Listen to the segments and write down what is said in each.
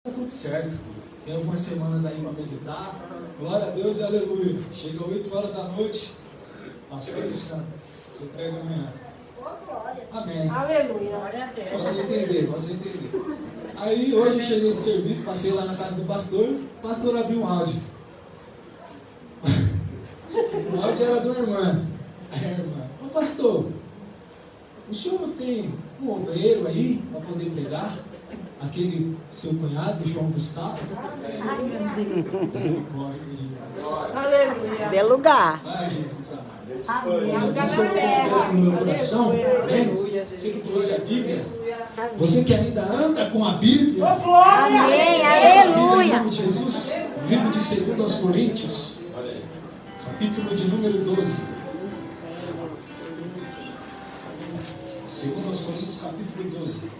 Tá tudo certo. Tem algumas semanas aí para meditar. Glória a Deus e aleluia. Chega 8 horas da noite. Pastor Alessandro, você prega amanhã. Amém. Aleluia. Você entender. Aí hoje eu cheguei de serviço, passei lá na casa do pastor. O pastor abriu um áudio. O áudio era de uma irmã. Aí a irmã: ô pastor, o senhor não tem um obreiro aí para poder pregar? Aquele seu cunhado, João Gustavo? Misericórdia de Jesus. Aleluia. Dê lugar. Ai, Jesus amado. Amém. Jesus colocou isso no meu coração. Amém? Você que trouxe a Bíblia. Você que ainda anda com a Bíblia. Amém. Em Aleluia. nome de Jesus. Livro de 2 aos Coríntios. Capítulo de número 12. 2 aos Coríntios, capítulo 12.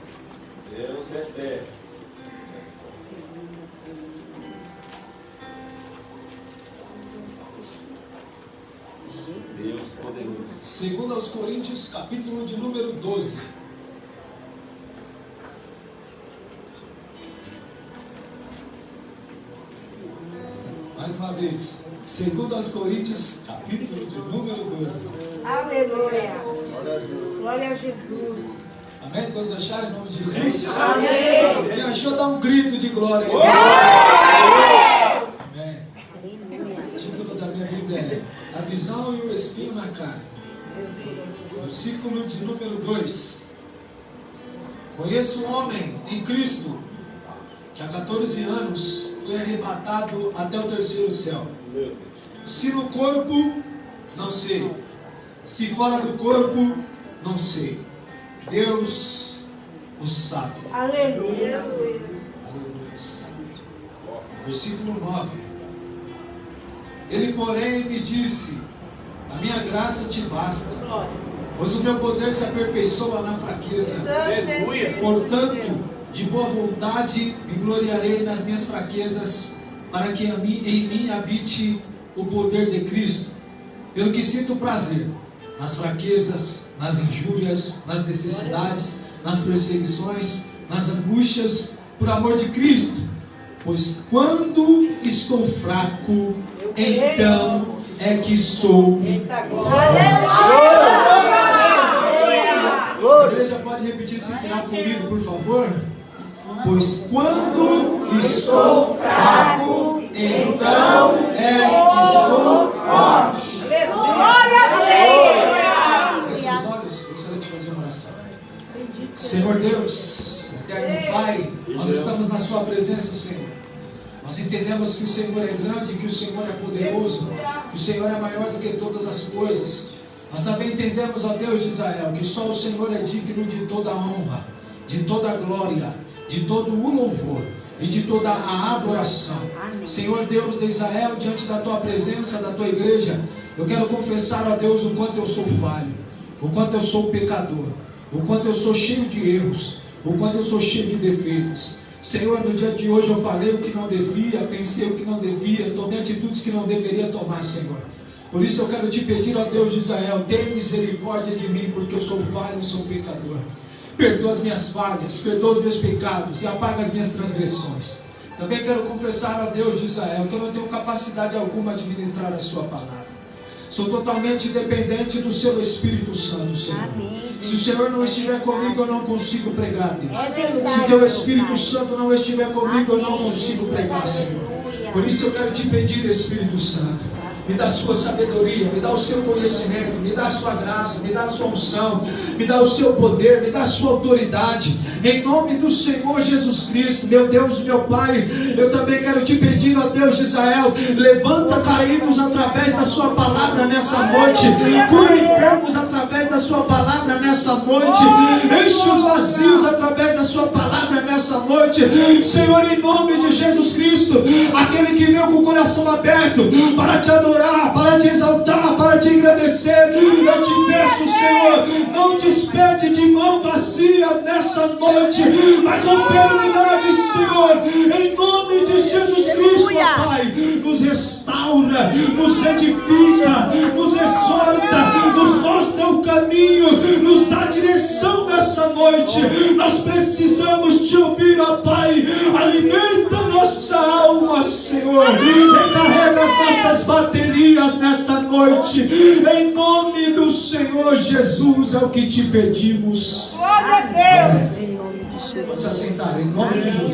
Deus é fé. Deus poderoso. 2 aos Coríntios, capítulo de número 12. Mais uma vez. 2 aos Coríntios, capítulo de número 12. Aleluia. Glória a Jesus. Amém? Todos acharam em nome de Jesus? Amém. Quem achou, dá um grito de glória aí. Amém. O título da minha Bíblia é A Visão e o Espinho na Carne. Versículo de número 2. Conheço um homem em Cristo que há 14 anos foi arrebatado até o terceiro céu. Se no corpo, não sei. Se fora do corpo, não sei. Deus o sabe. Aleluia. Aleluia. Versículo 9. Ele, porém, me disse: a minha graça te basta, pois o meu poder se aperfeiçoa na fraqueza. Portanto, de boa vontade me gloriarei nas minhas fraquezas, para que em mim habite o poder de Cristo. Pelo que sinto prazer nas fraquezas, nas injúrias, nas necessidades, nas perseguições, nas angústias, por amor de Cristo. Pois quando estou fraco, então é que sou forte. A igreja pode repetir esse final comigo, por favor? Pois quando estou fraco, então é que sou forte. Feche os olhos, eu gostaria de fazer uma oração. Senhor Deus, eterno Pai, nós estamos na Sua presença, Senhor. Nós entendemos que o Senhor é grande, que o Senhor é poderoso, que o Senhor é maior do que todas as coisas. Nós também entendemos, ó Deus de Israel, que só o Senhor é digno de toda a honra, de toda a glória, de todo o louvor e de toda a adoração. Senhor Deus de Israel, diante da Tua presença, da Tua igreja, eu quero confessar a Deus o quanto eu sou falho, o quanto eu sou pecador, o quanto eu sou cheio de erros, o quanto eu sou cheio de defeitos. Senhor, no dia de hoje eu falei o que não devia, pensei o que não devia, tomei atitudes que não deveria tomar, Senhor. Por isso eu quero te pedir, ó Deus de Israel, tenha misericórdia de mim, porque eu sou falho e sou pecador. Perdoa as minhas falhas, perdoa os meus pecados e apaga as minhas transgressões. Também quero confessar a Deus de Israel que eu não tenho capacidade alguma de ministrar a Sua palavra. Sou totalmente dependente do Seu Espírito Santo, Senhor. Amém. Se o Senhor não estiver comigo, eu não consigo pregar, Deus. Se Teu Espírito Santo não estiver comigo, eu não consigo pregar, Senhor. Por isso eu quero te pedir, Espírito Santo, me dá a sua sabedoria, me dá o seu conhecimento, me dá a sua graça, me dá a sua unção, me dá o seu poder, me dá a sua autoridade, em nome do Senhor Jesus Cristo. Meu Deus, meu Pai, eu também quero te pedir, ó Deus de Israel, levanta caídos através da sua palavra nessa noite, cura enfermos através da sua palavra nessa noite, enche os vazios através da sua palavra nessa noite, Senhor, em nome de Jesus Cristo, aquele que veio com o coração aberto para te adorar, para te exaltar, para te agradecer, eu te peço, Senhor, não despede de mão vazia nessa noite, mas opera milagres, Senhor, em nome de Jesus Cristo, ó Pai, nos restaura, nos edifica, nos exorta, nos mostra o caminho, nos dá direção nessa nessa noite. Nós precisamos te ouvir, ó Pai. Alimenta nossa alma, Senhor. Recarrega as nossas baterias nessa noite. Em nome do Senhor Jesus é o que te pedimos. Glória a Deus. Pode se assentar, em nome de Jesus.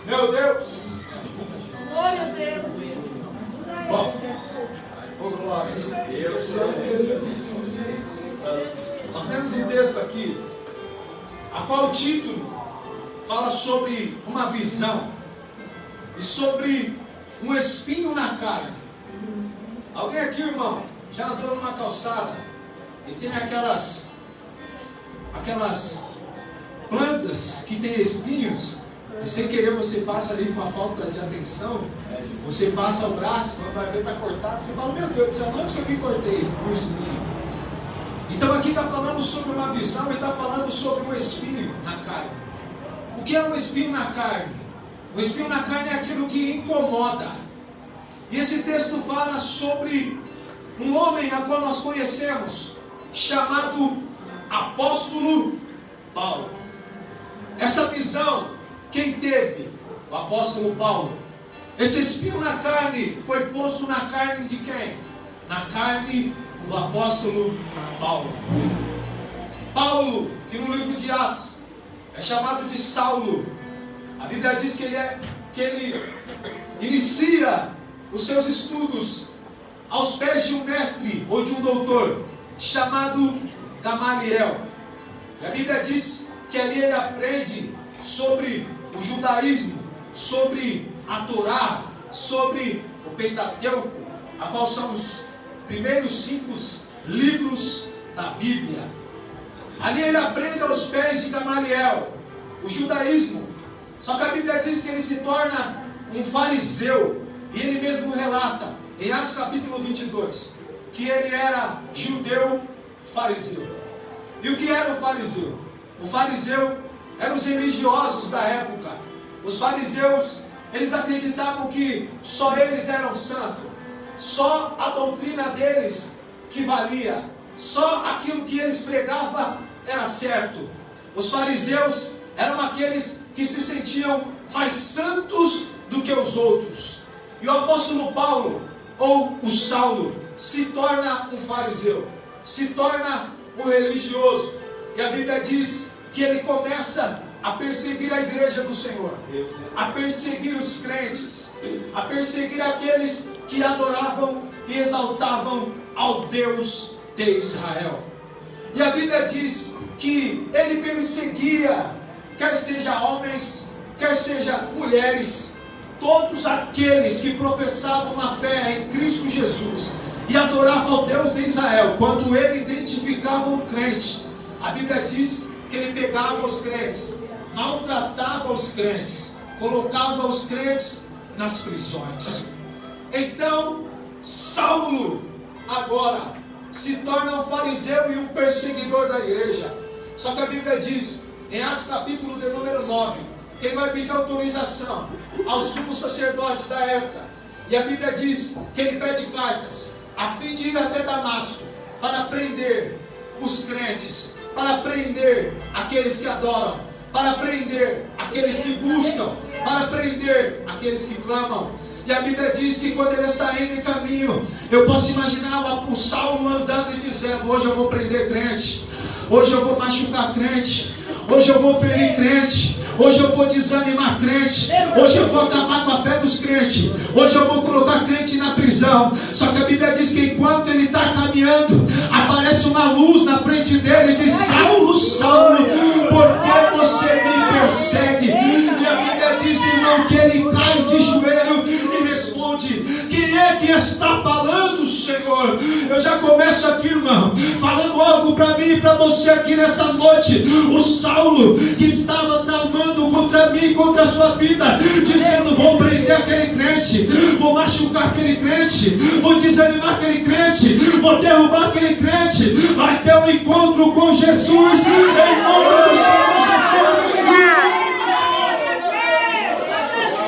Meu Deus. Glória a Deus. Bom, glória a Deus. Nós temos um texto aqui, a qual o título fala sobre uma visão e sobre um espinho na carne. Alguém aqui, irmão, já andou numa calçada e tem aquelas plantas que tem espinhos, e sem querer você passa ali com a falta de atenção, você passa o braço, quando vai ver está cortado, você fala, meu Deus do céu, onde que eu me cortei o espinho? Então aqui está falando sobre uma visão e está falando sobre um espinho na carne. O que é um espinho na carne? O espinho na carne é aquilo que incomoda. E esse texto fala sobre um homem a qual nós conhecemos, chamado Apóstolo Paulo. Essa visão, quem teve? O apóstolo Paulo. Esse espinho na carne foi posto na carne de quem? Na carne do apóstolo Paulo. Paulo, que no livro de Atos é chamado de Saulo. A Bíblia diz que ele inicia os seus estudos aos pés de um mestre ou de um doutor chamado Gamaliel. E a Bíblia diz que ali ele aprende sobre o judaísmo, sobre a Torá, sobre o Pentateuco, a qual são os primeiros 5 livros da Bíblia. Ali ele aprende aos pés de Gamaliel o judaísmo. Só que a Bíblia diz que ele se torna um fariseu, e ele mesmo relata em Atos capítulo 22 que ele era judeu fariseu. E o que era o fariseu? O fariseu eram os religiosos da época. Os fariseus, eles acreditavam que só eles eram santos, só a doutrina deles que valia, só aquilo que eles pregavam era certo. Os fariseus eram aqueles que se sentiam mais santos do que os outros. E o apóstolo Paulo, ou o Saulo, se torna um fariseu, se torna um religioso. E a Bíblia diz que ele começa a perseguir a igreja do Senhor, a perseguir os crentes, a perseguir aqueles que adoravam e exaltavam ao Deus de Israel. E a Bíblia diz que ele perseguia, quer seja homens, quer seja mulheres, todos aqueles que professavam a fé em Cristo Jesus e adoravam ao Deus de Israel. Quando ele identificava um crente, a Bíblia diz que ele pegava os crentes, maltratava os crentes, colocava os crentes nas prisões. Então Saulo agora se torna um fariseu e um perseguidor da igreja. Só que a Bíblia diz em Atos capítulo de número 9 que ele vai pedir autorização ao sumo sacerdote da época. E a Bíblia diz que ele pede cartas a fim de ir até Damasco para prender os crentes, para prender aqueles que adoram, para prender aqueles que buscam, para prender aqueles que clamam. E a Bíblia diz que quando ele está indo em caminho, eu posso imaginar o Saulo andando e dizendo: hoje eu vou prender crente, hoje eu vou machucar crente, hoje eu vou ferir crente, hoje eu vou desanimar crente, hoje eu vou acabar com a fé dos crentes, hoje eu vou colocar crente na prisão. Só que a Bíblia diz que enquanto ele está caminhando, aparece uma luz na frente dele e diz: Saulo, Saulo, por que você me persegue? E a Bíblia diz, irmão, que ele cai de joelho e responde: quem é que está falando, Senhor? Eu já começo aqui, irmão, falando algo para mim e para você aqui nessa noite. O Saulo que estava tramando contra mim, contra a sua vida, dizendo: vou prender aquele crente, vou machucar aquele crente, vou desanimar aquele crente, vou derrubar aquele crente, vai ter um encontro com Jesus em nome do Senhor Jesus.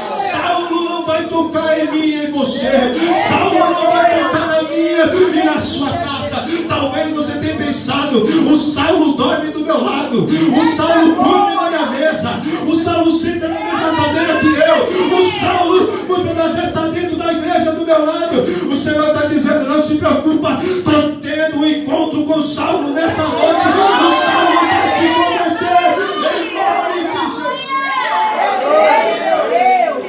Saulo não vai tocar em mim e em você, Saulo não vai tocar na minha e na sua casa. lado, o Saulo dorme do meu lado, o Saulo come na minha mesa, o Saulo senta na mesma cadeira que eu, o Saulo muitas das vezes está dentro da igreja do meu lado. O Senhor está dizendo: não se preocupa, estou tendo um encontro com o Saulo nessa noite. O Saulo vai se converter em nome de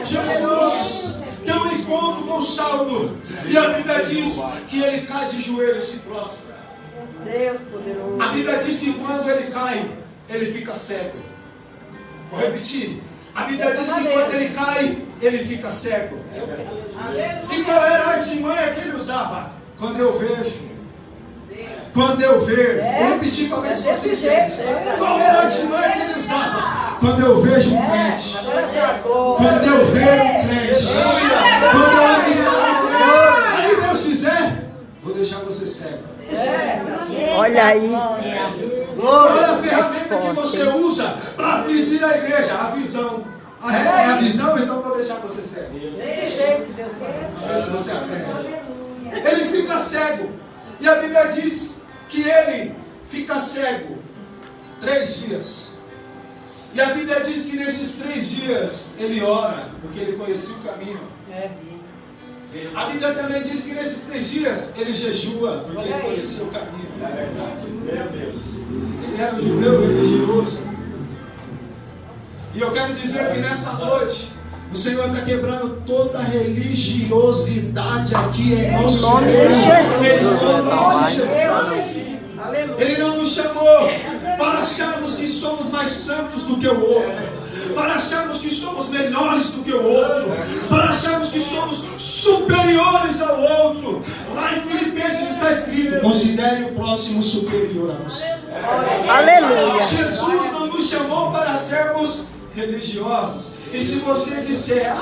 Jesus. Jesus tem um encontro com o Saulo, e a Bíblia diz que ele cai de joelhos e se prostra. Deus poderoso. A Bíblia diz que quando ele cai, ele fica cego. Vou repetir. A Bíblia diz que quando ele cai, ele fica cego. E qual era a artimanha que ele usava? Quando eu vejo. Quando eu ver. Vou repetir para ver se você entende. Qual era a artimanha que ele usava? Quando eu vejo um crente. Quando eu ver um crente. Quando eu avistar um crente. Aí Deus dizer: vou deixar você cego. Olha aí. Olha a ferramenta que você usa para afligir a igreja. A visão. A visão, então vou deixar você cego. Desse jeito, Deus quer. Vê se você aprende. Ele fica cego. E a Bíblia diz que ele fica cego 3 dias. E a Bíblia diz que nesses 3 dias ele ora, porque ele conhecia o caminho. A Bíblia também diz que nesses 3 dias ele jejua, porque ele conhecia o caminho. Meu Deus. Ele era um judeu religioso. E eu quero dizer que nessa noite o Senhor está quebrando toda a religiosidade aqui em nosso nome de meio. Jesus. Em nome de Jesus. Ele não nos chamou para acharmos que somos mais santos do que o outro, para acharmos que somos melhores do que o outro, para acharmos que somos superiores ao outro. Lá em Filipenses está escrito: considere o próximo superior a você. Aleluia. Jesus não nos chamou para sermos religiosos. E se você disser: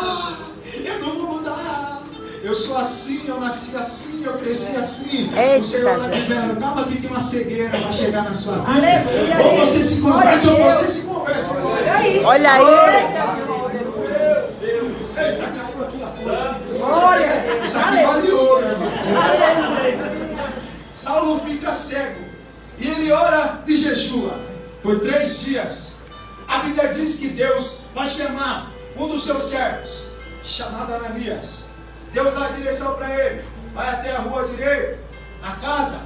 eu não vou mudar, eu sou assim, eu nasci assim, eu cresci assim, Eita, o Senhor está gente. dizendo: calma que tem uma cegueira para chegar na sua vida. Ou você se converte ou você se converte. Olha aí. Eita, caiu aqui a isso aqui vale ouro, irmão. Saulo fica cego e ele ora e jejua por 3 dias. A Bíblia diz que Deus vai chamar um dos seus servos, chamado Ananias. Deus dá a direção para ele: vai até a rua direita, na casa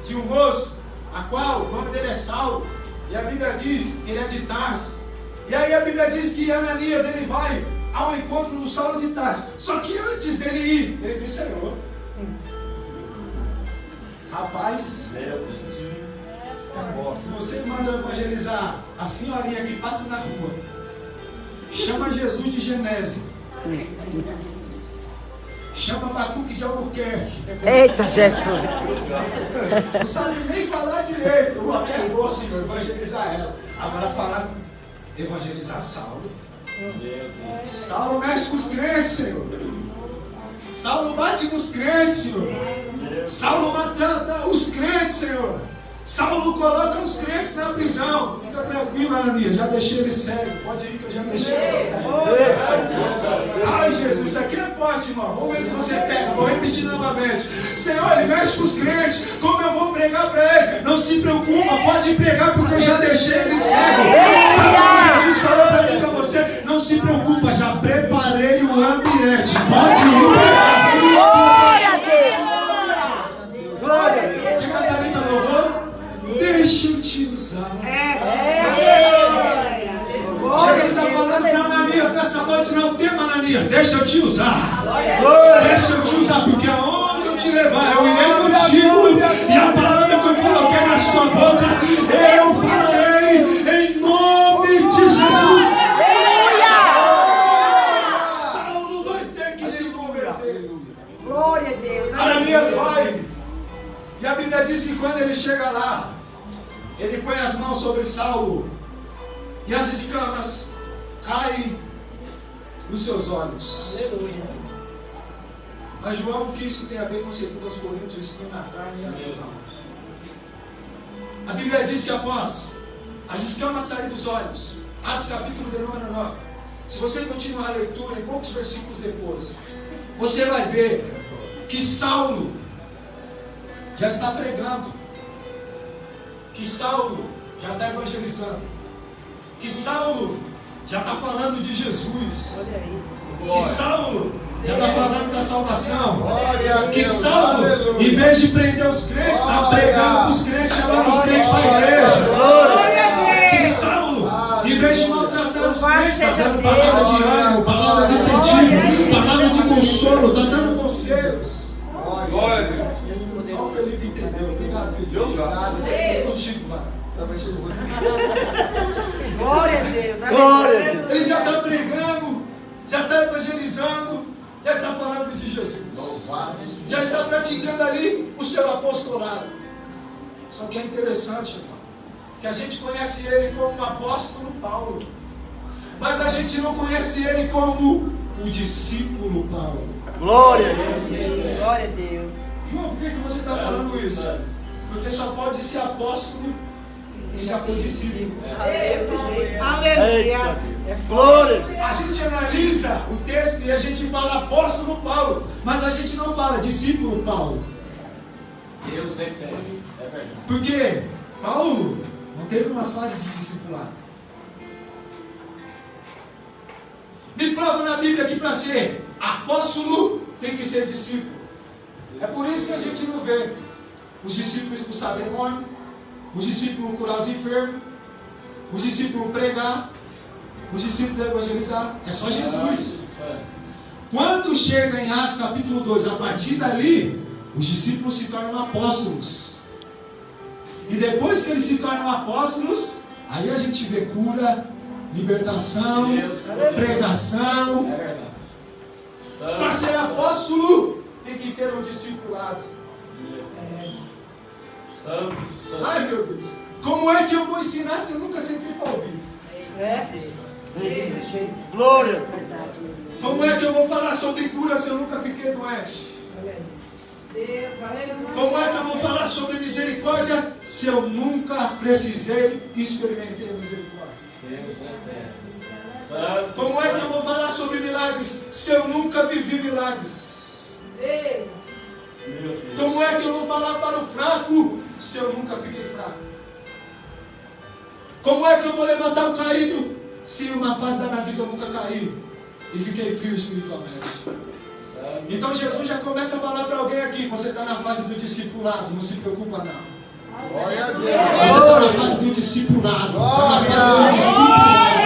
de um moço, a qual o nome dele é Saulo, e a Bíblia diz que ele é de Tarso. E aí a Bíblia diz que Ananias ele vai ao encontro do Saulo de Tarso. Só que antes dele ir, ele diz: Senhor, rapaz, se você manda eu evangelizar a senhorinha que passa na rua, chama Jesus de Genésio, chama Bacuque de Albuquerque, Eita, Jesus. não sabe nem falar direito, eu até vou, Senhor, evangelizar ela. Agora falar, evangelizar Saulo. Saulo mexe com os crentes, Senhor. Saulo bate nos crentes, Senhor. Saulo maltrata os crentes, Senhor. Saulo coloca os crentes na prisão. Fica tranquilo, Ananias, já deixei ele sério. Pode ir que eu já deixei ele sério. Ai, Jesus, isso aqui é forte, irmão. Vamos ver se você pega. Vou repetir novamente. Senhor, ele mexe com os crentes. Como eu vou pregar para ele? Não se preocupa, pode pregar porque eu já deixei ele cego. Sabe o que Jesus falou para mim e para você? Não se preocupa, já preparei o ambiente. Pode ir pregar. Glória a Deus. Glória a Deus. Que Catarina louvou? Deixa eu te usar. Jesus está falando para Ananias nessa noite: não tema, Ananias, deixa eu te usar. Deixa eu te usar, porque aonde eu te levar, eu irei contigo. E a palavra que eu coloquei na sua boca, eu falarei em nome de Jesus. Saulo vai ter que se converter. Glória a Deus. Ananias vai. E a Bíblia diz que quando ele chega lá, ele põe as mãos sobre Saulo e as escamas caem dos seus olhos. Mas João, o que isso tem a ver com 2 Coríntios, o espinho na carne e a visão? A Bíblia diz que após as escamas saírem dos olhos, Atos capítulo de número 9, se você continuar a leitura em poucos versículos depois, você vai ver que Saulo já está pregando, que que Saulo já está evangelizando, que Saulo já está falando de Jesus, que Saulo já está falando da salvação, que Saulo, em vez de prender os crentes, está pregando para os crentes, chamando os crentes para a igreja. Que Saulo, em vez de maltratar os crentes, está dando palavra de ânimo, palavra de incentivo, palavra de consolo, está dando conselhos. Só o Felipe entendeu. Obrigado, Felipe. Contigo, vai. Glória a Deus. Glória a Deus. Ele já está pregando, já está evangelizando, já está falando de Jesus, já está praticando ali o seu apostolado. Só que é interessante, irmão, que a gente conhece ele como o apóstolo Paulo, mas a gente não conhece ele como o discípulo Paulo. Glória a Deus. Glória a Deus. João, por que você está falando isso? Porque só pode ser apóstolo quem já foi discípulo. Aleluia. Glória. A gente analisa o texto e a gente fala apóstolo Paulo, mas a gente não fala discípulo Paulo. Deus sempre é verdade. Porque Paulo não teve uma fase de discipulado. Me prova na Bíblia que para ser apóstolo tem que ser discípulo. É por isso que a gente não vê os discípulos expulsar demônio, os discípulos curar os enfermos, os discípulos pregar, os discípulos evangelizar. É só Jesus. Quando chega em Atos capítulo 2, a partir dali, os discípulos se tornam apóstolos. E depois que eles se tornam apóstolos, aí a gente vê cura, libertação, pregação. Para ser apóstolo, tem que ter um discipulado. Ai, meu Deus, como é que eu vou ensinar se eu nunca sentei para ouvir? Desse jeito. Glória. Como é que eu vou falar sobre cura se eu nunca fiquei doente? Deus, aleluia. Como é que eu vou falar sobre misericórdia se eu nunca precisei e experimentei a misericórdia? Como é que eu vou falar sobre milagres se eu nunca vivi milagres? Deus. Como é que eu vou falar para o fraco se eu nunca fiquei fraco? Como é que eu vou levantar o caído se em uma fase da minha vida eu nunca caí e fiquei frio espiritualmente? Então Jesus já começa a falar para alguém aqui: você está na fase do discipulado, não se preocupa não. Glória a Deus. Você está na fase do discipulado. Está na fase do discipulado.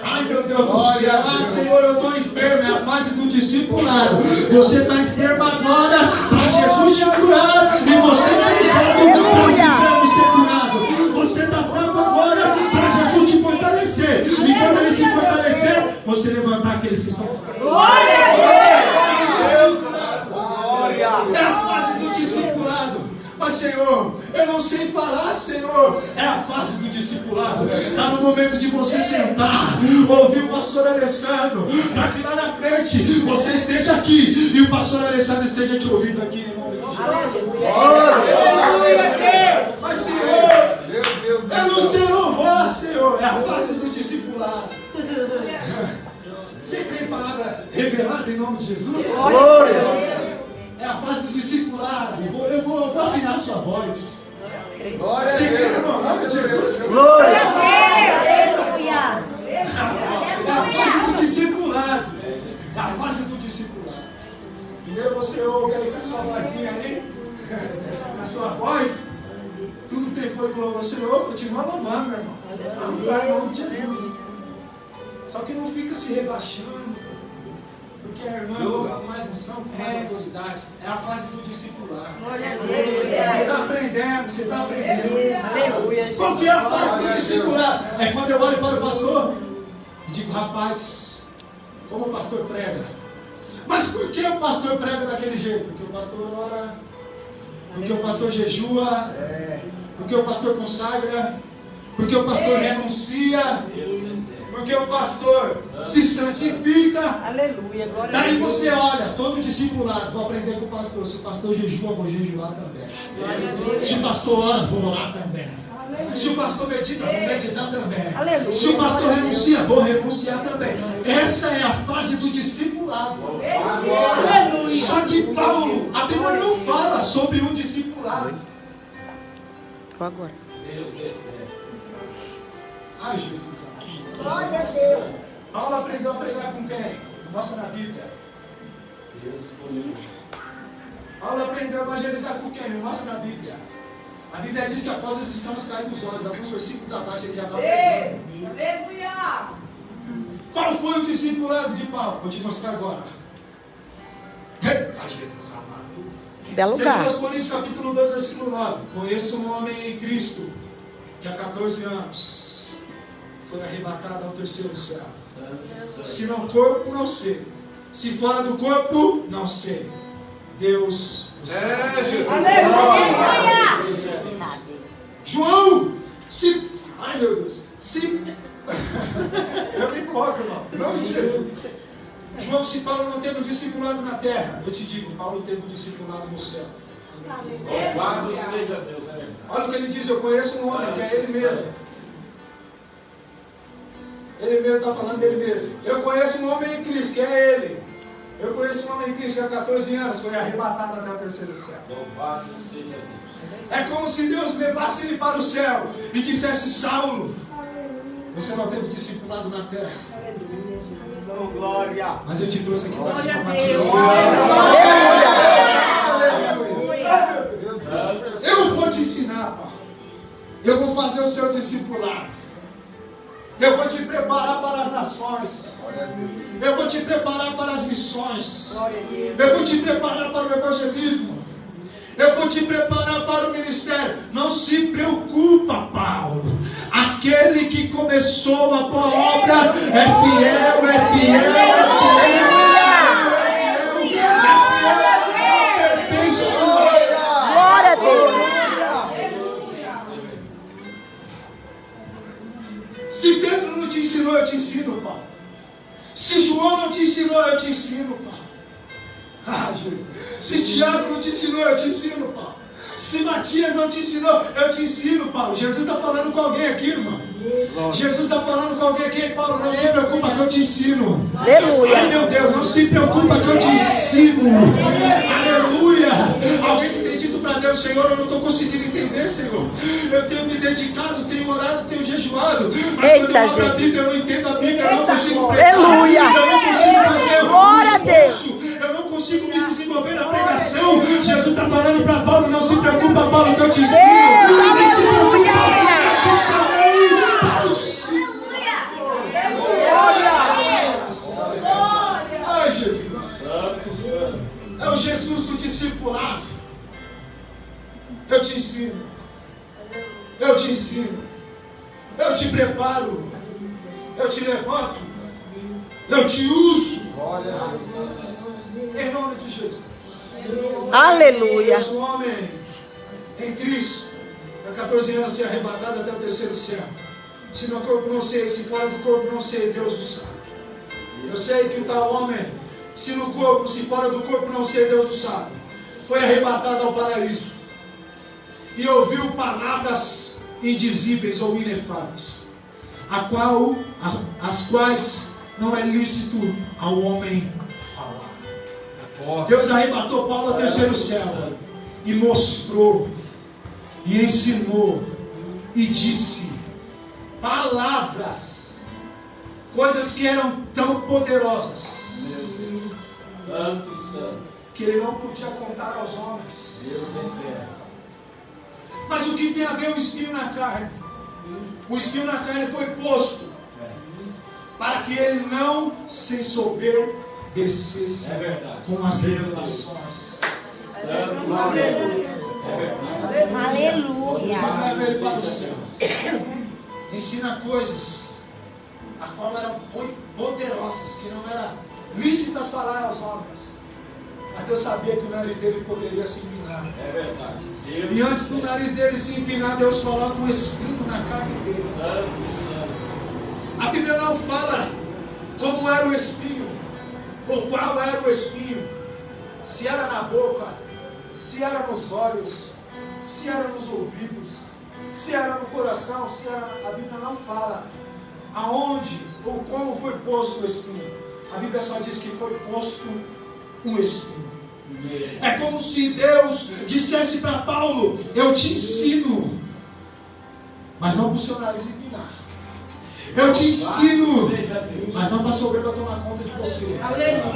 Ai, meu Deus do céu. Ah, Senhor, eu estou enfermo. É a fase do discipulado. Você está enfermo agora para Jesus te curar e você ser usado para os enfermos ser curado. Você está fraco agora para Jesus te fortalecer. E quando Ele te fortalecer, você levantar aqueles que estão fracos. É a fase do discipulado. Mas Senhor, eu não sei falar, Senhor. É a fase do discipulado. Está no momento de você sentar, ouvir o pastor Alessandro, para que lá na frente você esteja aqui e o pastor Alessandro esteja te ouvindo aqui em nome de Jesus. Mas Senhor, eu não sei louvar, Senhor. É a fase do discipulado. Você crê em palavra revelada em nome de Jesus? Glória. É a fase do discipulado. Eu vou afinar a sua voz. Glória. Você crê no nome de Jesus? Glória. É a fase do discipulado. É a fase do discipulado. Primeiro você ouve aí com a sua vozinha aí, com a sua voz. Tudo que tem fôlego, você ouve, continua louvando, meu irmão. Aleluia, em nome de Jesus. Só que não fica se rebaixando, porque a irmã louva com mais unção, com mais autoridade. É a fase do discipulado. Você está aprendendo, você está aprendendo. Aleluia. Qual que é a fase do discipulado? É quando eu olho para o pastor e digo: rapaz, como o pastor prega. Mas por que o pastor prega daquele jeito? Porque o pastor ora, porque o pastor jejua, porque o pastor consagra, porque o pastor renuncia, porque o pastor se santifica. Aleluia. Glória a Daí Deus. você olha, todo discipulado, vou aprender com o pastor. Se o pastor jejua, vou jejuar também. Se o pastor ora, vou orar também. Se o pastor medita, vou meditar também. Aleluia. Se o pastor renuncia, vou renunciar também. Essa é a fase do discipulado. Aleluia. Só que Paulo, a Bíblia não fala sobre um discipulado. Foi agora. Deus eterno. Ai, Jesus amado. Glória a Deus. Paulo aprendeu a pregar com quem? Mostra na Bíblia. Deus poderoso. Paulo aprendeu a evangelizar com quem? Mostra na Bíblia. A Bíblia diz que após as escamas caem dos olhos, alguns versículos abaixo ele já dá Ei, aleluia. Qual foi o discipulado de Paulo? Vou te mostrar agora. Eita, Jesus amado. Belo lugar. 2 Coríntios capítulo 2, versículo 9. Conheço um homem em Cristo que há 14 anos foi arrebatado ao terceiro céu. Se no corpo, não sei. Se fora do corpo, não sei. Deus o sabe. Jesus. João, se... Ai, meu Deus. Se... Eu me empolgo, irmão. Em nome de Jesus. João, se Paulo não teve um discipulado na terra, eu te digo, Paulo teve um discipulado no céu. Louvado seja Deus. Olha o que ele diz, eu conheço um homem, que é ele mesmo. Ele mesmo está falando dele mesmo. Eu conheço um homem em Cristo, que é ele. Eu conheço um homem em Cristo que há 14 anos foi arrebatado até o terceiro céu. Louvado seja Deus. É como se Deus levasse ele para o céu e dissesse: Saulo, você não teve discipulado na terra, Glória. mas eu te trouxe aqui para Glória ser a uma Deus. Eu vou te ensinar, Paulo. Eu vou fazer o seu discipulado. Eu vou te preparar para as nações. Eu vou te preparar para as missões. Eu vou te preparar para o evangelismo. Eu vou te preparar para o ministério. Não se preocupa, Paulo. Aquele que começou a boa obra é fiel, é fiel, é fiel. Glória a Deus. Se Pedro não te ensinou, eu te ensino, Paulo. Se João não te ensinou, eu te ensino, Paulo. Ah, Jesus. Se Tiago não te ensinou, eu te ensino, Paulo. Se Matias não te ensinou, eu te ensino, Paulo. Jesus está falando com alguém aqui, irmão. Jesus está falando com alguém aqui, Paulo. Não se preocupa que eu te ensino. Aleluia. Ai, meu Deus, não se preocupa que eu te ensino. Aleluia. Alguém que tem dito para Deus: Senhor, eu não estou conseguindo entender, Senhor. Eu tenho me dedicado, tenho orado, tenho jejuado. Mas Eita, quando eu abro a Jesus. Bíblia, eu não entendo a Bíblia, eu não consigo pregar. Aleluia. Eu não consigo fazer Glória a Deus. eu não consigo me desenvolver na pregação. Jesus está falando para Paulo: não se preocupa, Paulo, que eu te ensino. Não se preocupa, Paulo, que eu te chamei para o discípulo. Ai, Jesus. É o Jesus do discipulado. Eu te ensino. Eu te ensino. Eu te preparo. Eu te levanto. Eu te uso. Em nome de Jesus. Aleluia. Esse homem em Cristo, há 14 anos, ser arrebatado até o terceiro céu. Se no corpo não sei, se fora do corpo não sei, Deus o sabe. Eu sei que o tal homem, se no corpo, se fora do corpo não sei, Deus o sabe. Foi arrebatado ao paraíso e ouviu palavras indizíveis ou inefáveis, as quais não é lícito ao homem falar. Deus arrebatou Paulo ao terceiro céu e mostrou, e ensinou, e disse palavras, coisas que eram tão poderosas que ele não podia contar aos homens. Mas o que tem a ver o espinho na carne? O espinho na carne foi posto para que ele não se ensoberbecesse com as revelações. Aleluia. Jesus leva ele para o céu. Ensina coisas a qual eram poderosas, que não eram lícitas falar aos homens. Mas Deus sabia que o nariz dele poderia se empinar. E antes do nariz dele se empinar, Deus coloca um espinho na carne dele. A Bíblia não fala como era o espinho, ou qual era o espinho. Se era na boca, se era nos olhos, se era nos ouvidos, se era no coração, se era... A Bíblia não fala aonde ou como foi posto o espinho. A Bíblia só diz que foi posto um espinho. É como se Deus dissesse para Paulo: eu te ensino mas não para o seu nariz empinar. Eu te ensino, mas não para a soberba tomar conta de você.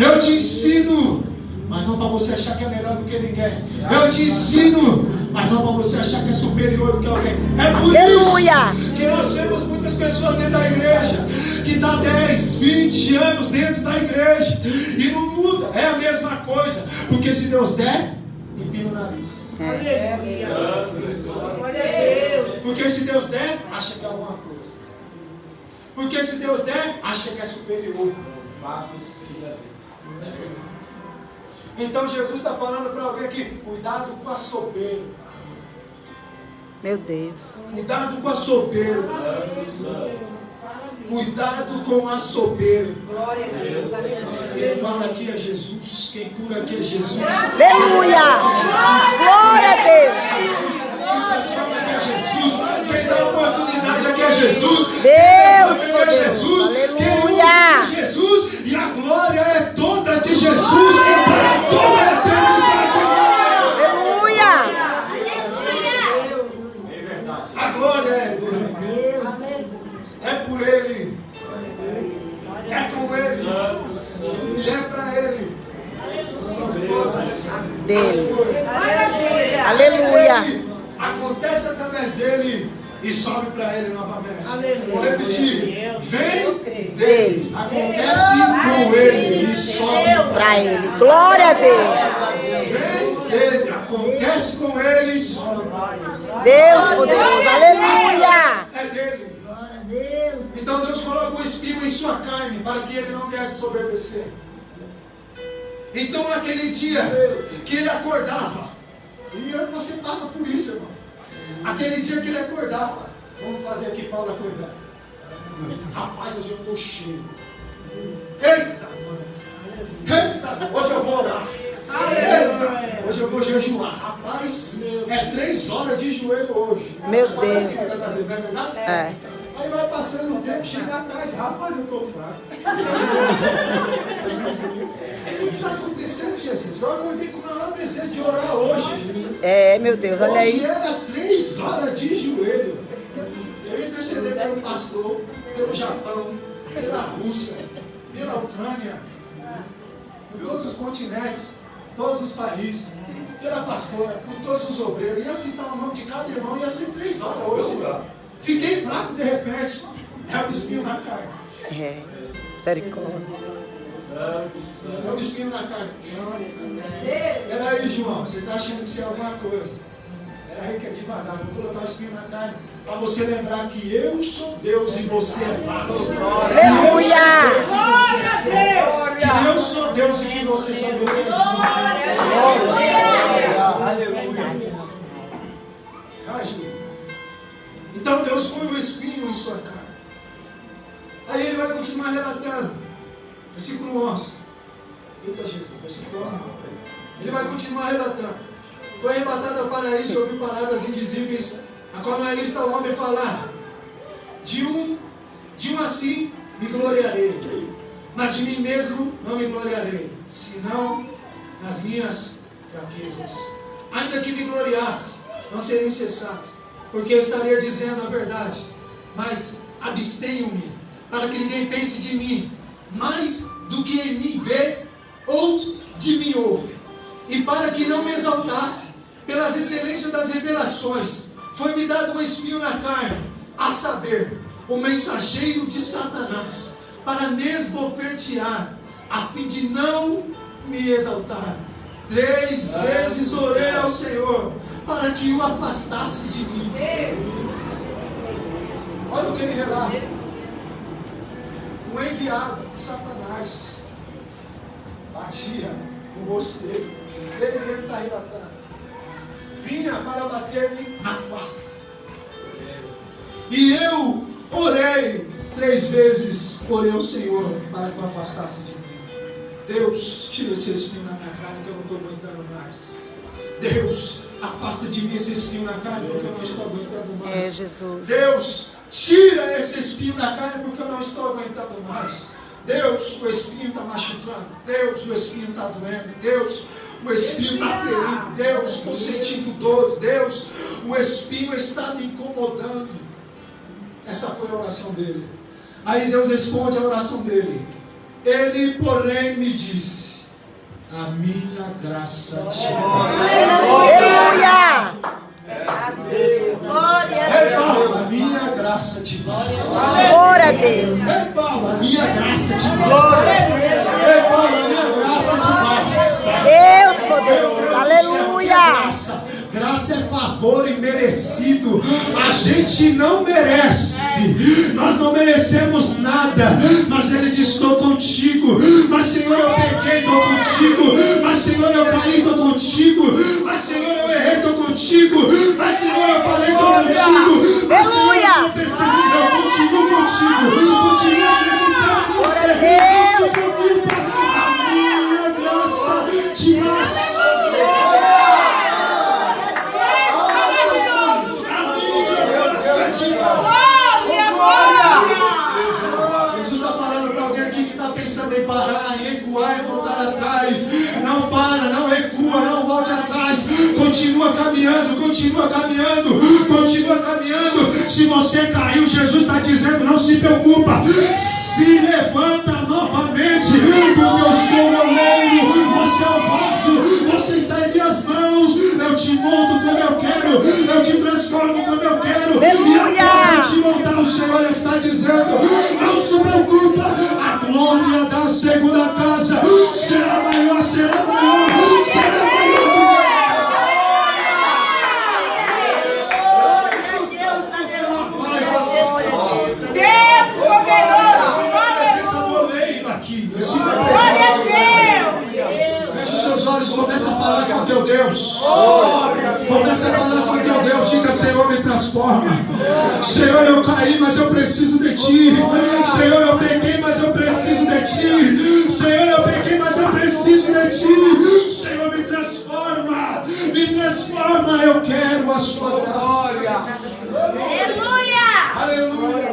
Eu te ensino, mas não para você achar que é melhor do que ninguém. Eu te ensino, mas não para você achar que é superior do que alguém. É por isso que nós vemos muitas pessoas dentro da igreja que está 10, 20 anos dentro da igreja e não muda. É a mesma coisa, porque se Deus der, empina o nariz. Porque se Deus der, acha que é alguma coisa. Porque se Deus der, acha que é superior. Então Jesus está falando para alguém aqui: cuidado com a soberba. Meu Deus. Cuidado com a soberba. Cuidado com a soberba. Quem fala aqui é Jesus. Quem cura aqui é Jesus. Aleluia. Glória a Deus. Quem transforma aqui é Jesus. Quem dá oportunidade aqui é Jesus. Deus, Quem é Jesus. Quem é Jesus. E a glória é toda de Jesus para toda a eternidade. Aleluia. A glória é dele. É por Ele. É com Ele. E é para Ele. São todas Dele. as coisas. Aleluia. Acontece através dele e sobe para ele novamente. Vou repetir. Vem dele. Acontece com ele e sobe Para Ele. Glória a Deus. Vem dele. Acontece com ele e sobe. Deus poderoso. Aleluia. É dele. Então Deus coloca um espinho em sua carne para que ele não viesse soberbecer. Então naquele dia que ele acordava, e você passa por isso, irmão. Aquele dia que ele acordava, vamos fazer aqui Paulo acordar. Rapaz, hoje eu estou cheio. Eita, mano. Eita, hoje eu vou orar. Eita, hoje eu vou jejuar. Rapaz, é 3 horas de joelho hoje. Meu Mas Deus. assim, vai fazer, não é verdade? É. Aí vai passando o tempo, chega à tarde. Rapaz, eu estou fraco. O que está acontecendo, Jesus? Eu acordei com o maior desejo de orar hoje. É, meu Deus, olha Hoje aí. era 3 horas de joelho. Eu ia interceder pelo pastor, pelo Japão, pela Rússia, pela Ucrânia, por todos os continentes, todos os países, pela pastora, por todos os obreiros. Ia citar o nome de cada irmão, ia ser 3 horas hoje. Fiquei fraco de repente. É um espinho na carne. É. Misericórdia. É um espinho na carne. Peraí, João, você está achando que você é alguma coisa. Peraí que é devagar, vou colocar um espinho na carne para você lembrar que eu sou Deus e você é vaso. Aleluia! Que eu sou Deus e que você são Deus. Ai, Jesus. Então Deus põe o espinho em sua carne. Aí ele vai continuar relatando. Versículo 11. Eita Jesus, versículo 11 não. Ele vai continuar relatando. Foi arrebatado ao paraíso e ouviu palavras indizíveis, a qual não é lista ao homem falar. De um assim me gloriarei, mas de mim mesmo não me gloriarei, senão nas minhas fraquezas. Ainda que me gloriasse, não seria insensato, porque eu estaria dizendo a verdade, mas abstenho-me, para que ninguém pense de mim mais do que em mim vê ou de mim ouve, e para que não me exaltasse pelas excelências das revelações, foi-me dado um espinho na carne, a saber, o mensageiro de Satanás, para me esbofetear, a fim de não me exaltar. 3 vezes orei ao Senhor, para que o afastasse de mim. Olha o que ele relata. Um enviado de Satanás batia no rosto dele. Ele mesmo está relatando. Vinha para bater-lhe na face. E eu orei 3 vezes, orei ao Senhor para que o afastasse de mim. Deus, tira esse espinho na minha carne que eu não estou aguentando mais. Deus, afasta de mim esse espinho na carne porque eu não estou aguentando mais. É, Jesus. Deus, tira esse espinho da carne porque eu não estou aguentando mais. Deus, o espinho está machucando. Deus, o espinho está doendo. Deus, o espinho está ferindo. Deus, estou sentindo dores. Deus, o espinho está me incomodando. Essa foi a oração dele. Aí Deus responde a oração dele. Ele, porém, me disse: a minha graça te basta. Aleluia! Paulo, a minha graça te basta. Glória a Deus. Paulo, a minha graça te basta. Paulo, a minha graça te basta. Deus poderoso. Aleluia. Graça é favor imerecido. A gente não merece. Nós não merecemos nada. Mas Ele diz: estou contigo. Mas Senhor, eu pequei, estou contigo. Mas Senhor, eu caí, estou contigo. Mas Senhor, eu errei, estou contigo. Mas Senhor, eu falei, estou contigo. Mas Senhor, eu percebi, eu continuo contigo. Continuo acreditando em você. Não se preocupa. A minha graça te basta. Jesus está falando para alguém aqui que está pensando em parar, em recuar e voltar atrás. Não para, não recua, não volte atrás. Continua caminhando, continua caminhando, continua caminhando. Se você caiu, Jesus está dizendo: não se preocupa, se levanta novamente, porque eu sou o oleiro, você é o vaso, você está em minhas mãos. Eu te monto como eu quero, eu te transformo como eu quero. E após te montar, o Senhor está dizendo: não se preocupa, a glória da segunda casa será maior, será maior, será maior. Deus poderoso! Presença do oleiro aqui, eu sinto a presença do oleiro. Feche os seus olhos, comece a falar com o teu Deus. Comece a falar com o teu Deus. Diga: Senhor, me transforma. Senhor, eu caí, mas eu preciso de ti. Senhor, eu pequei, mas eu preciso de ti. Senhor, eu pequei, mas eu preciso de ti. Senhor, me transforma. Me transforma. Eu quero a sua graça. Aleluia! Aleluia.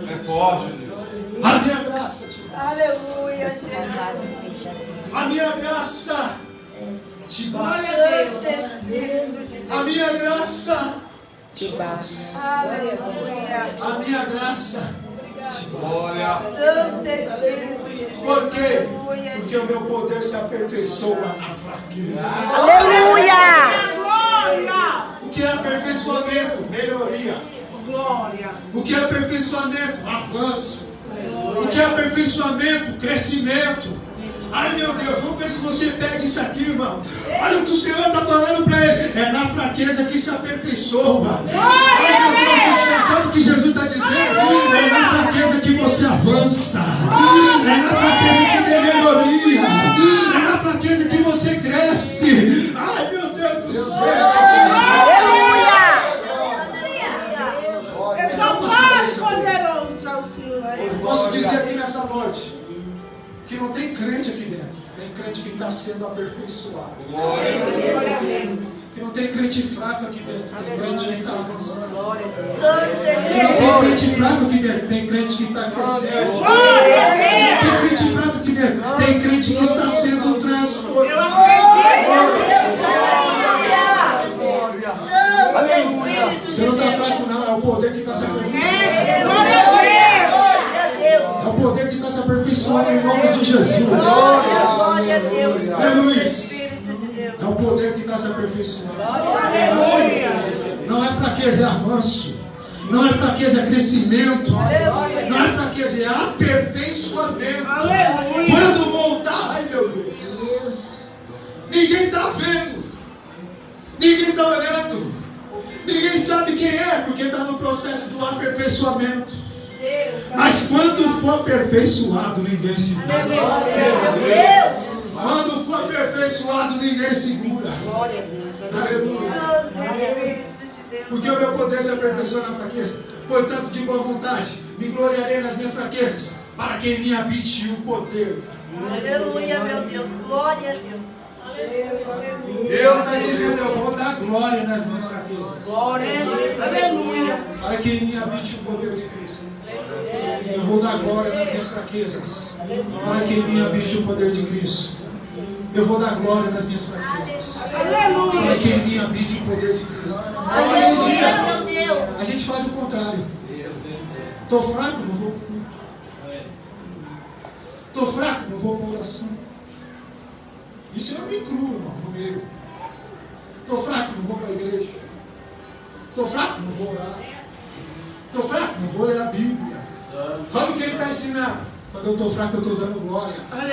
É forte. A minha graça te basta. Aleluia, Jesus! A minha graça te basta. A minha graça te basta. Aleluia! A minha graça te basta. Glória. Santo Espírito de Deus! Por quê? Porque o meu poder se aperfeiçoa na fraqueza. Aleluia. Glória! O que é aperfeiçoamento? Melhoria. Glória! O que é aperfeiçoamento? Avanço. O que é aperfeiçoamento? Crescimento. Ai, meu Deus, vamos ver se você pega isso aqui, irmão. Olha o que o Senhor está falando para ele. É na fraqueza que se aperfeiçoa. Ai, meu Deus do céu, sabe o que Jesus está dizendo? É na fraqueza que você avança. É na fraqueza que tem melhoria. É na fraqueza que você cresce. Ai, meu Deus do céu. Aleluia. Eu sou mais poderoso ao Senhor! Posso dizer aqui nessa noite que não tem crente aqui dentro. Tem crente que está sendo aperfeiçoado. Que não tem crente fraco aqui dentro. Tem crente que está avançando. Que não tem crente fraco aqui dentro. Tem crente que está crescendo. Tem crente fraco aqui dentro. Tem crente que está sendo transformado. Você não está fraco não. É o poder que está se aperfeiçoando. É o poder que está se aperfeiçoando em nome de Jesus. É, Luiz. É o poder que está se aperfeiçoando. Não é fraqueza, é avanço. Não é fraqueza, é crescimento. Não é fraqueza, é aperfeiçoamento. Quando voltar, ai meu Deus, ninguém está vendo, ninguém está olhando, ninguém sabe quem é, porque está no processo do aperfeiçoamento. Mas quando for aperfeiçoado, ninguém segura. Quando for aperfeiçoado, ninguém segura. Aleluia. Porque o meu poder se aperfeiçoa na fraqueza. Portanto, de boa vontade, me gloriarei nas minhas fraquezas, para que em mim habite o poder. Aleluia, meu Deus! Glória a Deus! Deus está dizendo: eu vou dar glória nas minhas fraquezas. Glória a Deus! Aleluia! Para que em mim habite o poder de Cristo. Eu vou dar glória nas minhas fraquezas. Para que em mim habite o poder de Cristo. Eu vou dar glória nas minhas fraquezas. Para que em mim habite o poder de Cristo. Sabe, gente faz o contrário. Estou fraco, não vou para o culto. Estou fraco, não vou para a oração. Isso eu me incluo, irmão, no meio. Estou fraco, não vou para a igreja. Estou fraco, não vou orar. Estou fraco, não vou ler a Bíblia. Olha o que ele está ensinando. Quando eu estou fraco, eu estou dando glória. Para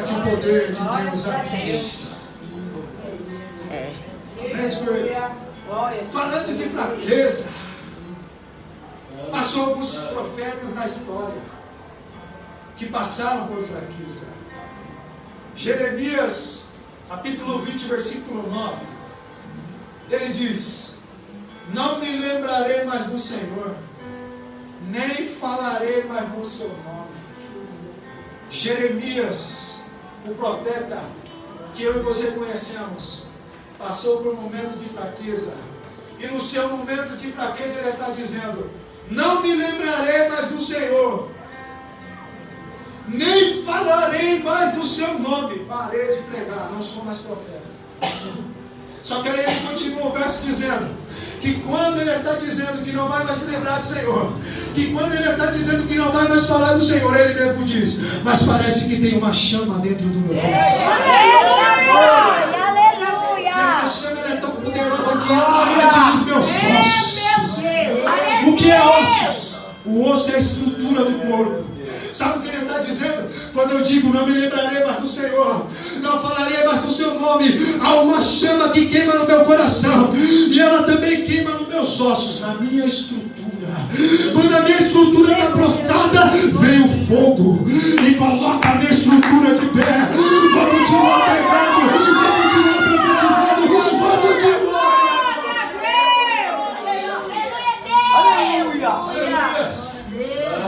que o poder de Deus habite. Prende com ele. Falando de fraqueza, passou alguns profetas na história que passaram por fraqueza. Jeremias, capítulo 20, versículo 9. Ele diz: não me lembrarei mais do Senhor, nem falarei mais no seu nome. Jeremias, o profeta que eu e você conhecemos, passou por um momento de fraqueza. E no seu momento de fraqueza ele está dizendo: não me lembrarei mais do Senhor, nem falarei mais do seu nome. Parei de pregar, não sou mais profeta. Só que aí ele continua o verso dizendo que quando ele está dizendo que não vai mais se lembrar do Senhor, que quando ele está dizendo que não vai mais falar do Senhor, ele mesmo diz: mas parece que tem uma chama dentro do meu coração. Essa chama é tão poderosa que ela arde nos meus ossos. O que é ossos? O osso é a estrutura do corpo. Sabe o que ele está dizendo? Quando eu digo não me lembrarei mais do Senhor, não falarei mais do seu nome, há uma chama que queima no meu coração, e ela também queima nos meus ossos, na minha estrutura. Quando a minha estrutura está prostrada, vem o fogo e coloca a minha estrutura de pé. Vou continuar pregando, vou continuar profetizando, vou continuar.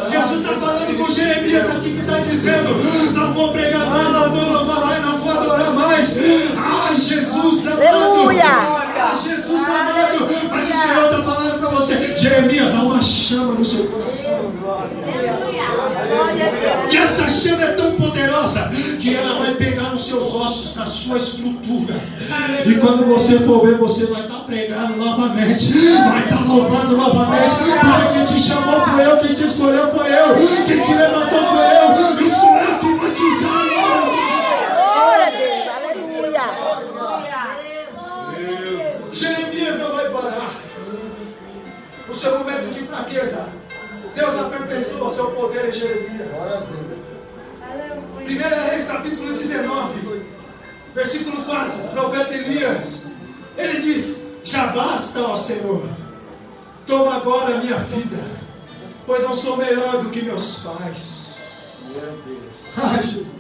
Jesus está falando com Jeremias aqui, que está dizendo: não vou pregar mais, não vou louvar mais, não vou adorar mais. Ai, Jesus amado. Ai, Jesus amado. Mas o Senhor está falando para você: Jeremias, há uma chama no seu coração. E essa chama é tão poderosa que ela vai pegar nos seus ossos, na sua estrutura. E quando você for ver, você vai estar pregando novamente, vai estar louvando novamente. Porque quem te chamou foi eu, quem te escolheu foi eu, quem te levantou foi eu. Isso é que vou te usar. Glória a Deus, aleluia. Jeremias não vai parar. No seu momento de fraqueza, Deus aperfeiçoa o seu poder em Jeremias. 1 Reis capítulo 19, versículo 4, profeta Elias, ele diz: já basta, ó Senhor, toma agora a minha vida, pois não sou melhor do que meus pais. Ai, Jesus.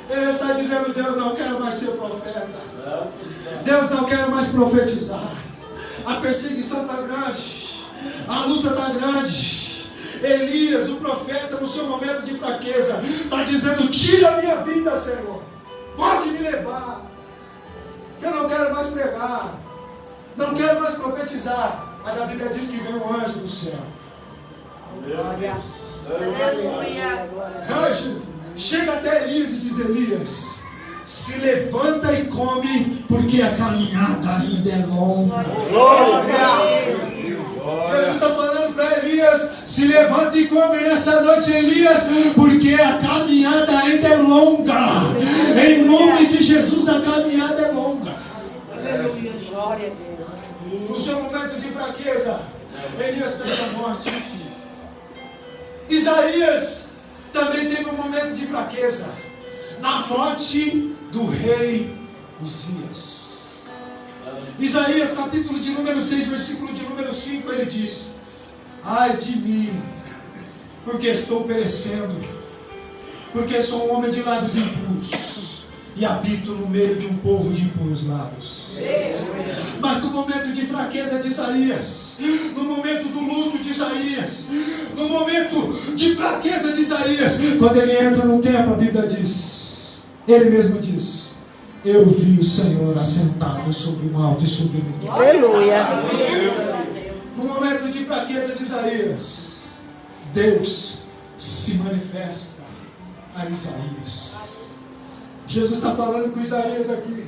Ele está dizendo: Deus, não quero mais ser profeta, Deus, não quero mais profetizar. A perseguição está grande, a luta está grande. Elias, o profeta, no seu momento de fraqueza, está dizendo: tira a minha vida, Senhor, pode me levar, que eu não quero mais pregar, não quero mais profetizar. Mas a Bíblia diz que veio um anjo do céu. Aleluia. Anjos, chega até Elias e diz: Elias, se levanta e come, porque a caminhada ainda é longa. Jesus está falando para Elias: se levanta e come nessa noite, Elias, porque a caminhada ainda é longa. Em nome de Jesus, a caminhada é longa. Glória a Deus. No seu momento de fraqueza, Elias perde a morte. Isaías também teve um momento de fraqueza, na morte do rei Uzias. Isaías capítulo de número 6, versículo de número 5, ele diz: ai de mim, porque estou perecendo, porque sou um homem de lábios impuros, e habito no meio de um povo de impuros lábios. Mas no momento de fraqueza de Isaías, no momento do luto de Isaías, no momento de fraqueza de Isaías, quando ele entra no templo, a Bíblia diz, ele mesmo diz: eu vi o Senhor assentado sobre um alto e sublime. Aleluia. No momento de fraqueza de Isaías, Deus se manifesta a Isaías. Jesus está falando com Isaías aqui.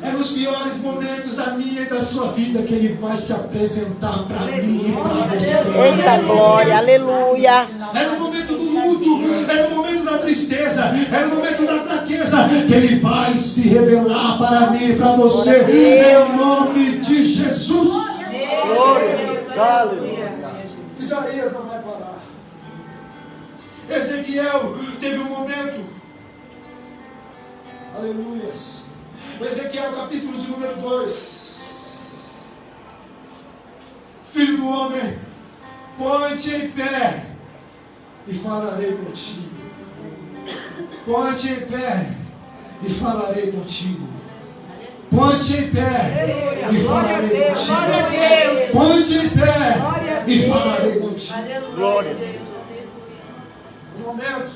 É nos piores momentos da minha e da sua vida que Ele vai se apresentar para mim e para você. Eita glória, aleluia. É no momento do luto, é no momento da tristeza, é no momento da fraqueza que Ele vai se revelar para mim e para você. Em nome de Jesus. Glória, aleluia. Isaías não vai parar. Ezequiel teve um momento. Aleluias. Ezequiel capítulo de número 2. Filho do homem, põe-te em pé e falarei contigo. Põe-te em pé e falarei contigo. Põe-te em pé e falarei contigo. Põe-te em pé e falarei contigo. Glória. No momento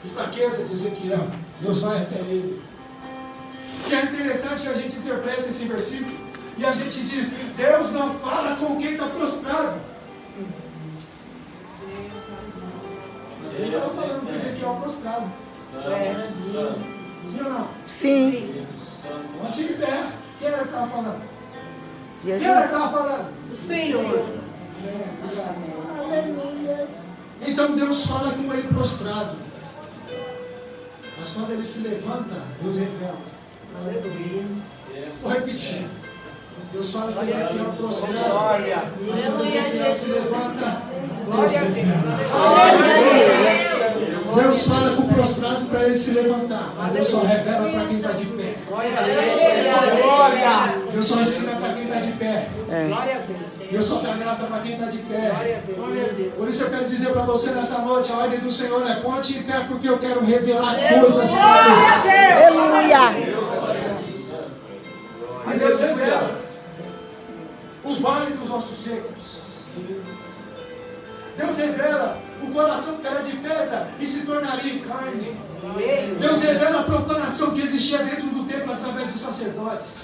de fraqueza de Ezequiel, Deus vai até ele. E é interessante que a gente interpreta esse versículo e a gente diz: Deus não fala com quem está prostrado. Ele estava falando com Ezequiel prostrado. Sim ou não? Sim. Ponte em pé. Quem era que estava falando? Quem era que Jesus. estava falando? O Senhor. Então Deus fala com ele prostrado. Mas quando ele se levanta, Deus revela. Vou repetir. Deus fala com Ezequiel prostrado. Mas quando Ezequiel se levanta, Deus revela. Deus fala com o prostrado para ele se levantar. Mas Deus só revela para quem está de pé. Deus só ensina para quem está de pé. Deus só dá graça para quem está de pé. Por isso eu quero dizer para você nessa noite, a ordem do Senhor é: ponte em pé, porque eu quero revelar coisas para você. Aleluia. E Deus revela o vale dos ossos secos. Deus revela o coração que era de pedra e se tornaria em carne. Deus revela a profanação que existia dentro do templo através dos sacerdotes,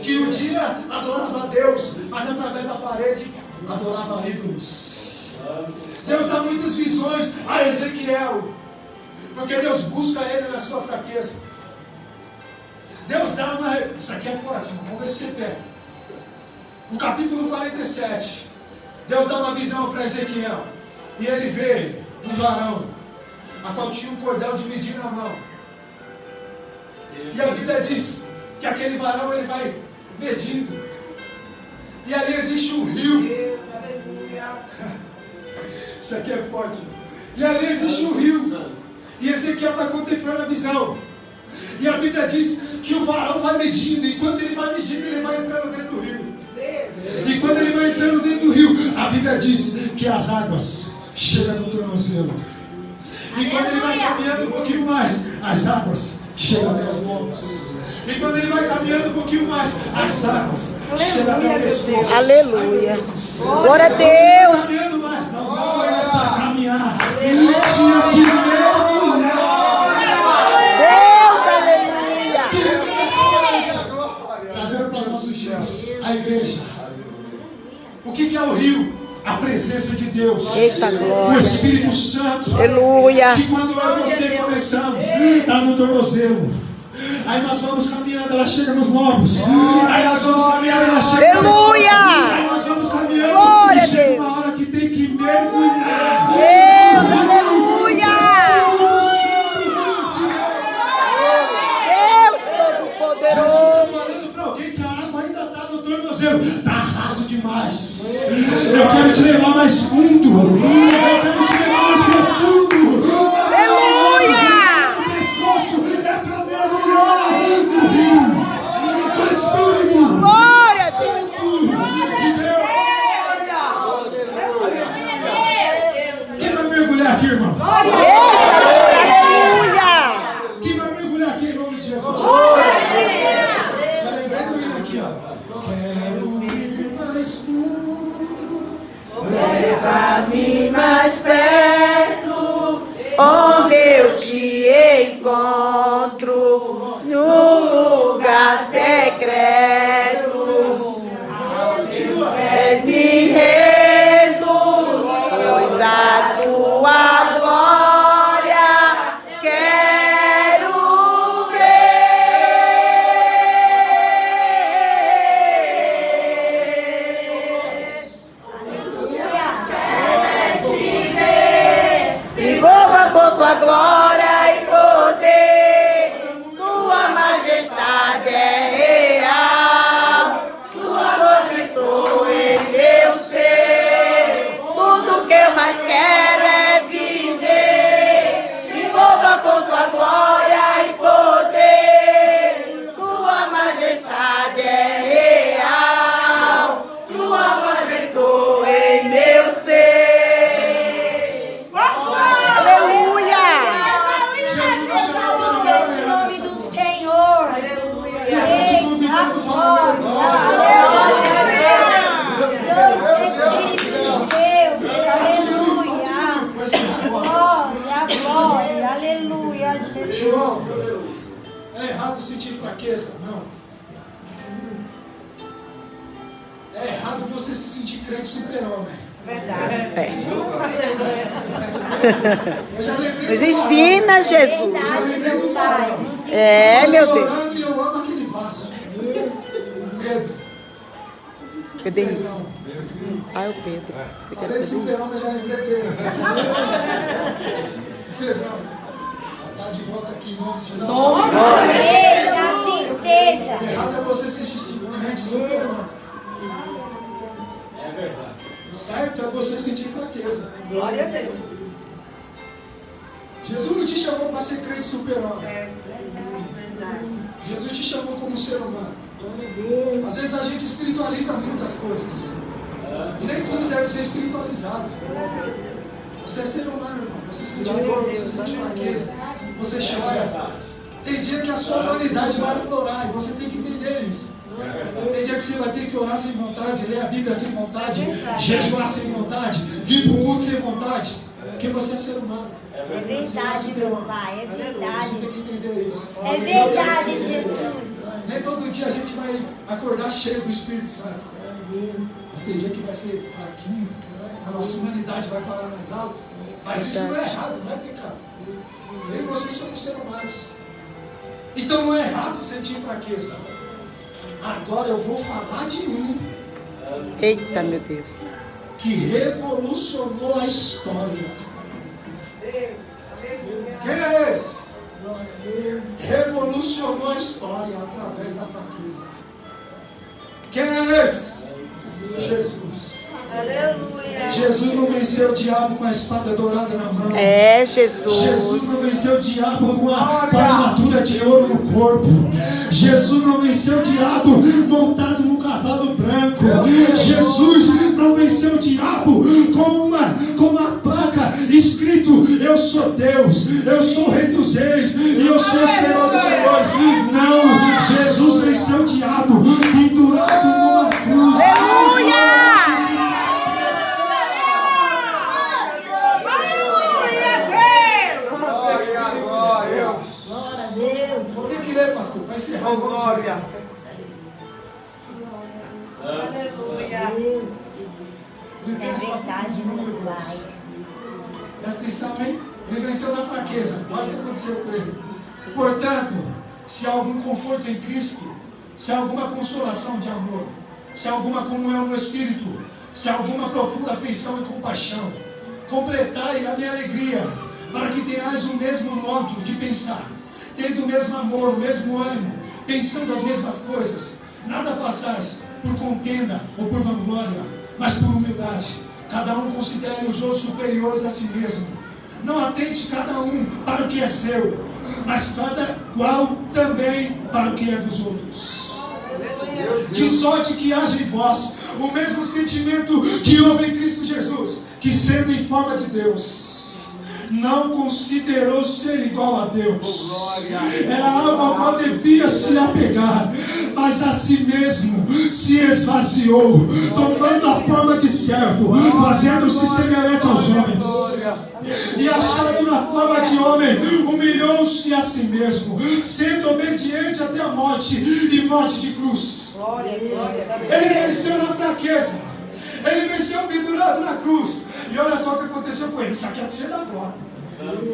que um dia adorava a Deus, mas através da parede adorava ídolos. Deus dá muitas visões a Ezequiel, porque Deus busca ele na sua fraqueza. Deus dá uma... Isso aqui é forte, irmão. Vamos ver se você pega. No capítulo 47, Deus dá uma visão para Ezequiel. E ele vê um varão, a qual tinha um cordel de medir na mão. E a Bíblia diz que aquele varão ele vai medindo. E ali existe um rio. Isso aqui é forte. E ali existe um rio. E Ezequiel está contemplando a visão. E a Bíblia diz que o varão vai medindo. E enquanto ele vai medindo, ele vai entrando dentro do rio. E quando ele vai entrando dentro do rio, a Bíblia diz que as águas chegam no tornozelo. E quando ele vai caminhando um pouquinho mais, as águas chegam até os lombos. E quando ele vai caminhando um pouquinho mais, as águas chegam até o pescoço. Aleluia. Glória a Deus. Caminhando mais, não dá mais para caminhar. Tinha que mergulhar. Deus, aleluia. Que revelação é essa? Trazendo para os nossos dias a igreja. O que é o rio? A presença de Deus. Eita glória. O Espírito Santo. Aleluia. Que quando eu e você começamos, está no tornozelo. Aí nós vamos caminhando, ela chega nos lombos. Aí nós vamos caminhando, ela chega nos Aleluia. Aí nós vamos caminhando, Glória e chega a Deus. uma hora que tem que mergulhar. Deus, aleluia. Deus Jesus está Todo-Poderoso. falando para alguém que a água ainda está no tornozelo. Está raso demais. Eu quero te levar mais fundo. Eu quero te levar mais profundo. Aleluia. O pescoço é para mergulhar no rio. O Espírito Glória a Deus. Santo de Deus. Quem vai mergulhar aqui, irmão? Eita glória, aleluia. Quem vai mergulhar aqui em nome de Jesus? Já lembrei do hino aqui, ó. Quero ir mais fundo. Leva-me mais perto. Onde eu te encontro, no lugar secreto, és me rendo, pois a tua glória quero ver. errado sentir fraqueza? Não. É errado você se sentir crente super-homem. Eu já lembrei Nos do ensina, farol. Jesus. Eu já lembrei do farol. É, meu Eu Deus. orando e eu amo aquele vaso. Pedro. Pedrinho. Pedrão. Ah, o Pedro. Você quer Falei de Pedrinho? super-homem, mas já lembrei dele. Pedrão. Tá de volta aqui em nome de Jesus. Assim seja. Errado é você se sentir crente super-homem. É verdade. Certo é você sentir fraqueza. Glória a Deus. Jesus não te chamou para ser crente super-homem. Jesus te chamou como ser humano. Às vezes a gente espiritualiza muitas coisas. E nem tudo deve ser espiritualizado. Você é ser humano, irmão. Você sente dor, você sente fraqueza. Você chora. Tem dia que a sua humanidade vai aflorar e você tem que entender isso. Tem dia que você vai ter que orar sem vontade, ler a Bíblia sem vontade, jejuar sem vontade, vir para o culto sem vontade. Porque você é ser humano. É verdade, meu pai, é Você verdade. tem que entender isso. É verdade, Jesus. Nem todo dia a gente vai acordar cheio do Espírito Santo. Tem dia que vai ser fraquinho, a nossa humanidade vai falar mais alto. Mas isso não é errado, não é pecado. Eu e vocês somos seres humanos. Então não é errado sentir fraqueza. Agora eu vou falar de um Eita, meu Deus. que revolucionou a história. Quem é esse? Revolucionou a história através da fraqueza. Quem é esse? Jesus. Aleluia. Jesus não venceu o diabo com a espada dourada na mão. É, Jesus não Jesus. venceu o diabo com a armadura de ouro no corpo. Jesus não venceu o diabo montado num cavalo branco. Jesus não venceu o diabo com uma placa escrito: eu sou Deus, eu sou o Rei dos Reis e eu sou o Senhor dos Senhores. Não, Jesus venceu o diabo pendurado numa cruz. Aleluia! Vou ter que ler, pastor, vai encerrar. Oh, glória. Filipenses capítulo de número 2. Presta atenção, hein? Ele venceu na fraqueza. Olha o que aconteceu com ele. Portanto, se há algum conforto em Cristo, se há alguma consolação de amor, se há alguma comunhão no Espírito, se há alguma profunda afeição e compaixão, completai a minha alegria, para que tenhais o mesmo modo de pensar, tendo o mesmo amor, o mesmo ânimo, pensando as mesmas coisas. Nada façais por contenda ou por vanglória, mas por humildade. Cada um considere os outros superiores a si mesmo. Não atente cada um para o que é seu, mas cada qual também para o que é dos outros. De sorte que haja em vós o mesmo sentimento que houve em Cristo Jesus, que sendo em forma de Deus, não considerou ser igual a Deus. Era algo ao qual devia se apegar, mas a si mesmo se esvaziou, tomando a forma de servo, fazendo-se semelhante aos homens. E achado na forma de homem, humilhou-se a si mesmo, sendo obediente até a morte e morte de cruz. Ele venceu na fraqueza. Ele venceu pendurado na cruz. E olha só o que aconteceu com ele. Isso aqui é para você dar glória.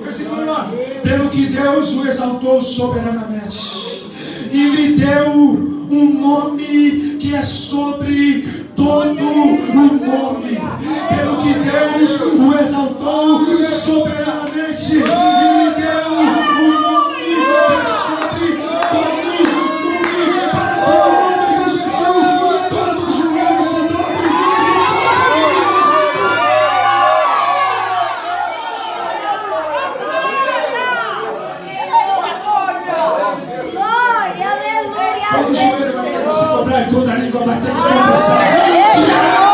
Versículo 9. Pelo que Deus o exaltou soberanamente e lhe deu um nome que é sobre todo o nome. Pelo que Deus o exaltou soberanamente e lhe deu um nome que é sobre todo o nome, para que o nome de Jesus todo joelho se dobre. Glória, aleluia. Todo joelho vai ter que se dobrar e toda a língua vai ter que confessar.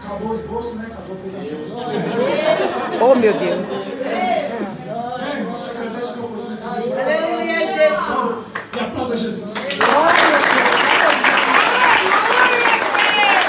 Acabou os bolsos, né? Acabou a pregação. Oh, meu Deus.